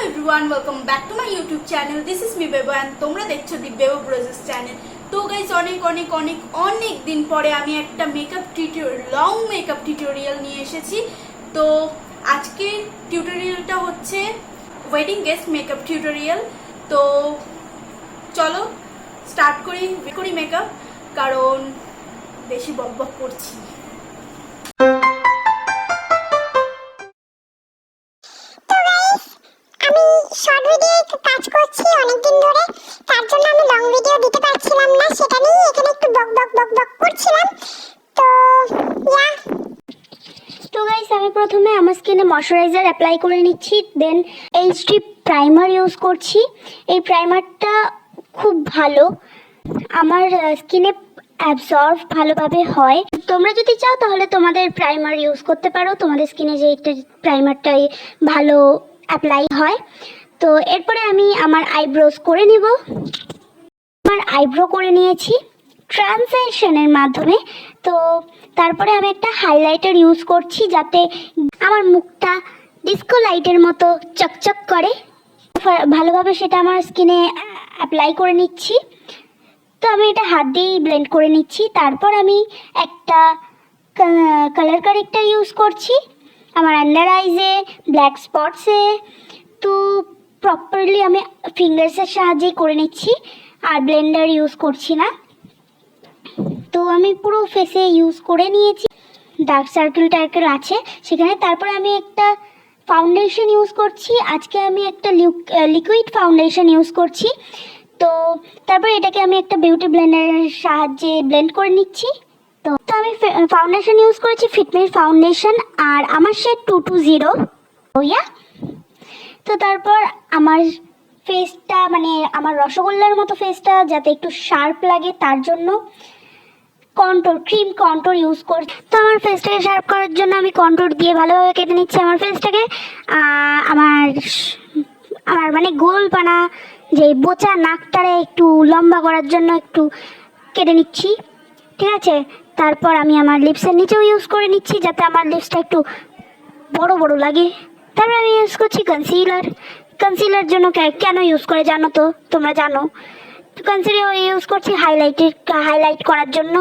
everyone, welcome back to my YouTube channel. This is me Bebo and তোমরা দেখছো দি BeboBrozo channel. তো guys অনেক দিন পরে আমি একটা makeup tutorial long makeup tutorial নিয়ে এসেছি। তো আজকের টিউটোরিয়ালটা হচ্ছে ওয়েডিং গেস্ট মেকআপ টিউটোরিয়াল। তো চলো স্টার্ট করি মেকআপ, কারণ বেশি বকবক করছি। শর্ট ভিডিও কাজ করছি অনেকদিন ধরে, তার জন্য আমি লং ভিডিও দিতে পারছিলাম না, সেটা নিয়ে এখানে একটু বক করছিলাম। তো গাইস আমি প্রথমে আমার স্কিনে ময়শ্চারাইজার অ্যাপ্লাই করে নিচ্ছি, দেন এইচডি প্রাইমার ইউজ করছি। এই প্রাইমারটা খুব ভালো, আমার স্কিনে অ্যাবজর্ব ভালোভাবে হয়। তোমরা যদি চাও তাহলে তোমাদের প্রাইমার ইউজ করতে পারো, তোমাদের স্কিনে যে প্রাইমারটাই ভালো অ্যাপ্লাই হয়। তো এরপরে আমি আমার আইব্রোজ করে নিব। আমার আইব্রো করে নিয়েছি ট্রান্সলেশনের মাধ্যমে। তো তারপরে আমি একটা হাইলাইটার ইউজ করছি যাতে আমার মুখটা ডিস্কো লাইটের মতো চকচক করে, ভালোভাবে সেটা আমার স্কিনে অ্যাপ্লাই করে নিচ্ছি। তো আমি এটা হাত দিয়েই ব্লেন্ড করে নিচ্ছি। তারপর আমি একটা কালার কারেক্টার ইউজ করছি আমার আন্ডার আইজে, ব্ল্যাক স্পটসে। তো প্রপারলি আমি ফিঙ্গার্সের সাহায্যেই করে নিচ্ছি, আর ব্লেন্ডার ইউজ করছি না। তো আমি পুরো ফেসে ইউজ করে নিয়েছি, ডার্ক সার্কেল আছে সেখানে। তারপরে আমি একটা ফাউন্ডেশন ইউজ করছি, আজকে আমি একটা লিকুইড ফাউন্ডেশন ইউজ করছি। তো তারপরে এটাকে আমি একটা বিউটি ব্লেন্ডারের সাহায্যে ব্লেন্ড করে নিচ্ছি। তো আমি ফাউন্ডেশন ইউজ করেছি ফিটমির ফাউন্ডেশন, আর আমার শেড 220। তো তারপর আমার ফেসটা আমার রসগোল্লার মতো ফেসটা যাতে একটু শার্প লাগে, তার জন্য ক্রিম কন্ট্রোর ইউজ করছি। তো আমার ফেসটাকে শার্প করার জন্য আমি কন্ট্রোর দিয়ে ভালোভাবে কেটে নিচ্ছি আমার ফেসটাকে। আমার গোল পানা যে বোচা নাকটারে একটু লম্বা করার জন্য একটু কেটে নিচ্ছি, ঠিক আছে। তারপর আমি আমার লিপসের নিচেও ইউজ করে নিচ্ছি যাতে আমার লিপসটা একটু বড় লাগে। তারপর আমি ইউজ করছি কনসিলার জন্য কেন ইউজ করে জানো তো, তোমরা জানো। কনসিলার ইউজ করছি হাইলাইট করার জন্য।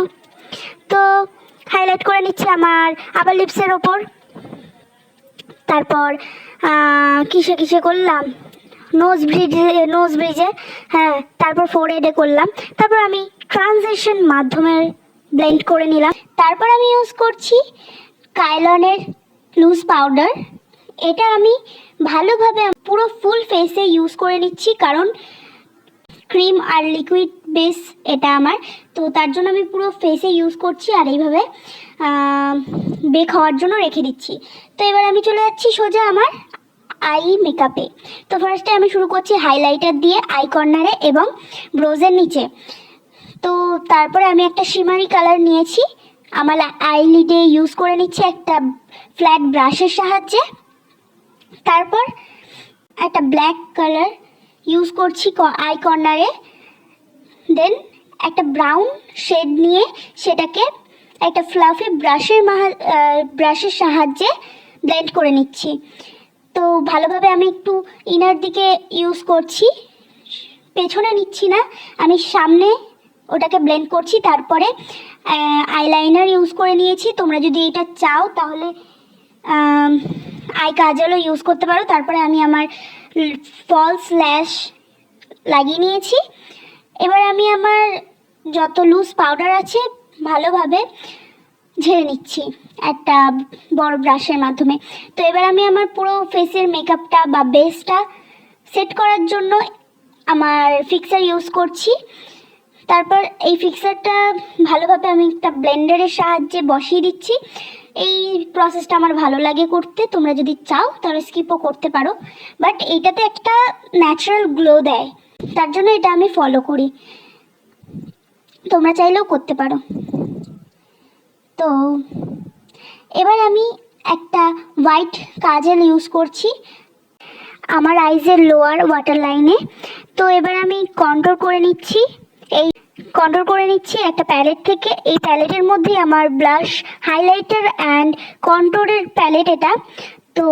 তো হাইলাইট করে নিচ্ছি আমার আবার লিপসের ওপর। তারপর কিসে করলাম, নোজ ব্রিজে, হ্যাঁ। তারপর ফোরহেডে করলাম। তারপর আমি ট্রানজিশন মাধ্যমে ব্লেন্ড করে নিলাম। তারপর আমি ইউজ করছি কাইলনের লুজ পাউডার। এটা আমি ভালোভাবে পুরো ফুল ফেসে ইউজ করে নিচ্ছি, কারণ ক্রিম আর লিকুইড বেস এটা আমার। তো তার জন্য আমি পুরো ফেসে ইউজ করছি, আর এইভাবে বেক হওয়ার জন্য রেখে দিচ্ছি। তো এবার আমি চলে যাচ্ছি সোজা আমার আই মেকআপে। তো ফার্স্টে আমি শুরু করছি হাইলাইটার দিয়ে আই কর্নারে এবং ব্রোজের নিচে। তো তারপরে আমি একটা শিমারি কালার নিয়েছি, আমার আইলিডে ইউজ করে নিচ্ছি একটা ফ্ল্যাট ব্রাশের সাহায্যে। তারপর একটা ব্ল্যাক কালার ইউজ করছি আই কর্নারে, দেন একটা ব্রাউন শেড নিয়ে সেটাকে একটা ফ্লাফি ব্রাশের সাহায্যে ব্লেন্ড করে নিচ্ছি। তো ভালোভাবে আমি একটু ইনার দিকে ইউজ করছি, পেছনে নিচ্ছি না, আমি সামনে ওটাকে ব্লেন্ড করছি। তারপরে আইলাইনার ইউজ করে নিয়েছি, তোমরা যদি এটা চাও তাহলে আই কাজলও ইউজ করতে পারো। তারপরে আমি আমার ফলস ল্যাশ লাগিয়ে নিয়েছি। এবার আমি আমার যত লুজ পাউডার আছে ভালোভাবে ঝেড়ে নিচ্ছি একটা বড় ব্রাশের মাধ্যমে। তো এবার আমি আমার পুরো ফেসের মেকআপটা বা বেসটা সেট করার জন্য আমার ফিক্সার ইউজ করছি। তারপর এই ফিক্সারটা ভালোভাবে আমি একটা ব্লেন্ডারের সাহায্যে বসিয়ে দিচ্ছি। এই প্রসেসটা আমার ভালো লাগে করতে, তোমরা যদি চাও তাহলে স্কিপও করতে পারো, বাট এইটাতে একটা ন্যাচারাল গ্লো দেয়, তার জন্য এটা আমি ফলো করি, তোমরা চাইলেও করতে পারো। তো এবার আমি একটা হোয়াইট কাজল ইউজ করছি আমার আইজের লোয়ার ওয়াটার লাইনে। তো এবার আমি কন্ট্রোল করে নিচ্ছি একটা প্যালেট থেকে। এই প্যালেটের মধ্যে আমার ব্লাশ, হাইলাইটার অ্যান্ড কন্ট্রোলের প্যালেট এটা। তো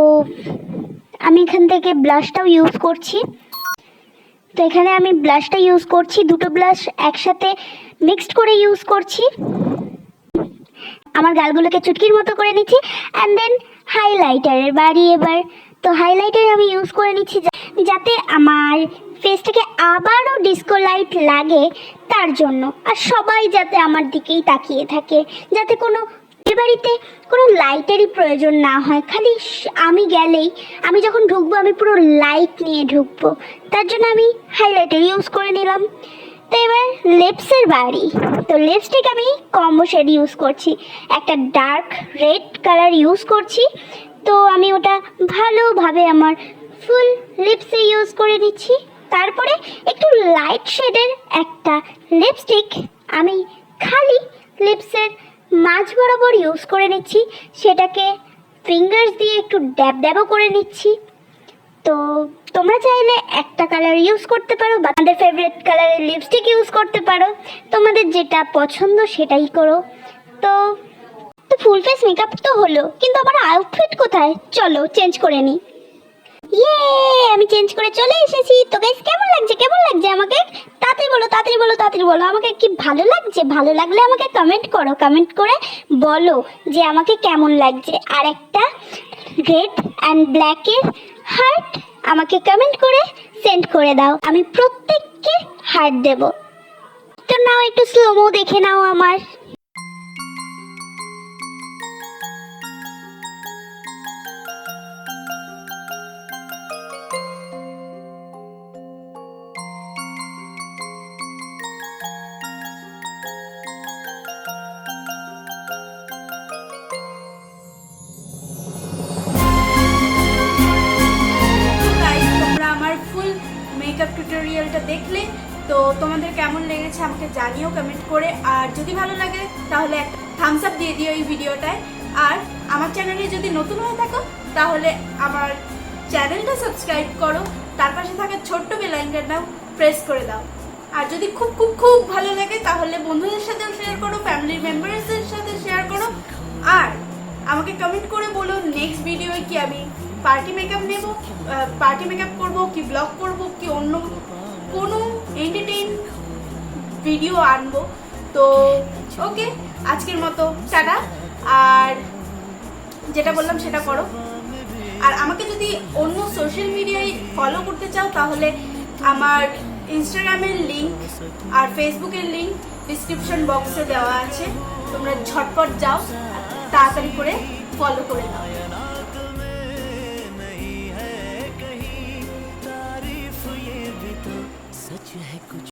আমি এখান থেকে ব্লাশটাও ইউজ করছি। তো এখানে আমি ব্লাশটা ইউজ করছি, দুটো ব্লাশ একসাথে মিক্সড করে ইউজ করছি। আমার গালগুলোকে চুটকির মতো করে নিচ্ছি। অ্যান্ড দেন হাইলাইটারের বাড়ি এবার। তো হাইলাইটার আমি ইউজ করে নিচ্ছি যাতে আমার ফেসটাকে আবারও ডিস্কো লাইট লাগে, তার জন্য। আর সবাই যাতে আমার দিকেই তাকিয়ে থাকে, যাতে কোনো বাড়িতে কোনো লাইটেরই প্রয়োজন না হয়, খালি আমি গেলেই, আমি যখন ঢুকবো আমি পুরো লাইট নিয়ে ঢুকবো, তার জন্য আমি হাইলাইটার ইউজ করে নিলাম। তো এবার লিপসের বাড়ি। তো লিপস্টিক আমি কম্বো শেড ইউজ করছি, একটা ডার্ক রেড কালার ইউজ করছি। তো আমি ওটা ভালোভাবে আমার ফুল লিপসে ইউজ করে নিচ্ছি। তারপরে একটু লাইট শেডের একটা লিপস্টিক আমি খালি লিপসের মাঝ বরাবর ইউজ করে নিচ্ছি, সেটাকে ফিঙ্গার্স দিয়ে একটু ড্যাব ড্যাবও করে নিচ্ছি। তো তোমরা চাইলে একটা কালার ইউজ করতে পারো বা তোমাদের ফেভারিট কালারের লিপস্টিক ইউজ করতে পারো, তোমাদের যেটা পছন্দ সেটাই করো। তো ফুল ফেস মেকআপ তো হলো, কিন্তু আমার আউটফিট কোথায়? চলো চেঞ্জ করে নিই। ইয়ে, আমি চেঞ্জ করে চলে এসেছি। তো গাইস কেমন লাগছে আমাকে? তাড়াতাড়ি বলো, তাড়াতাড়ি বলো, তাড়াতাড়ি বলো আমাকে কি ভালো লাগছে? ভালো লাগলে আমাকে কমেন্ট করো, কমেন্ট করে বলো যে আমাকে কেমন লাগছে। আর একটা রেড অ্যান্ড ব্ল্যাকের হার্ট আমাকে কমেন্ট করে সেন্ড করে দাও, আমি প্রত্যেককে হার্ট দেব। তো নাও একটু স্লোমো দেখে নাও আমার। মেকআপ টিউটোরিয়ালটা দেখলে তো তোমাদের কেমন লেগেছে আমাকে জানিও কমেন্ট করে। আর যদি ভালো লাগে তাহলে একটা থামস আপ দিয়ে দিও এই ভিডিওটায়। আর আমার চ্যানেলে যদি নতুন হয়ে থাকো তাহলে আমার চ্যানেলটা সাবস্ক্রাইব করো, তার পাশে থাকা ছোট্ট বেল আইকনটাও প্রেস করে দাও। আর যদি খুব খুব খুব ভালো লাগে তাহলে বন্ধুদের সাথেও শেয়ার করো, ফ্যামিলি মেম্বারসদের সাথে শেয়ার করো। আর আমাকে কমেন্ট করে বলো নেক্সট ভিডিওয়ে কি আমি পার্টি মেকআপ নেব, পার্টি মেকআপ করবো কি ব্লগ করব কি অন্য কোনো এন্টারটেইন ভিডিও আনবো। তো ওকে, আজকের মতো টাটা। আর যেটা বললাম সেটা করো। আর আমাকে যদি অন্য সোশ্যাল মিডিয়ায় ফলো করতে চাও তাহলে আমার ইনস্টাগ্রামের লিঙ্ক আর ফেসবুকের লিঙ্ক ডিসক্রিপশন বক্সে দেওয়া আছে, তোমরা ঝটপট যাও, তাড়াতাড়ি করে ফলো করে দাও।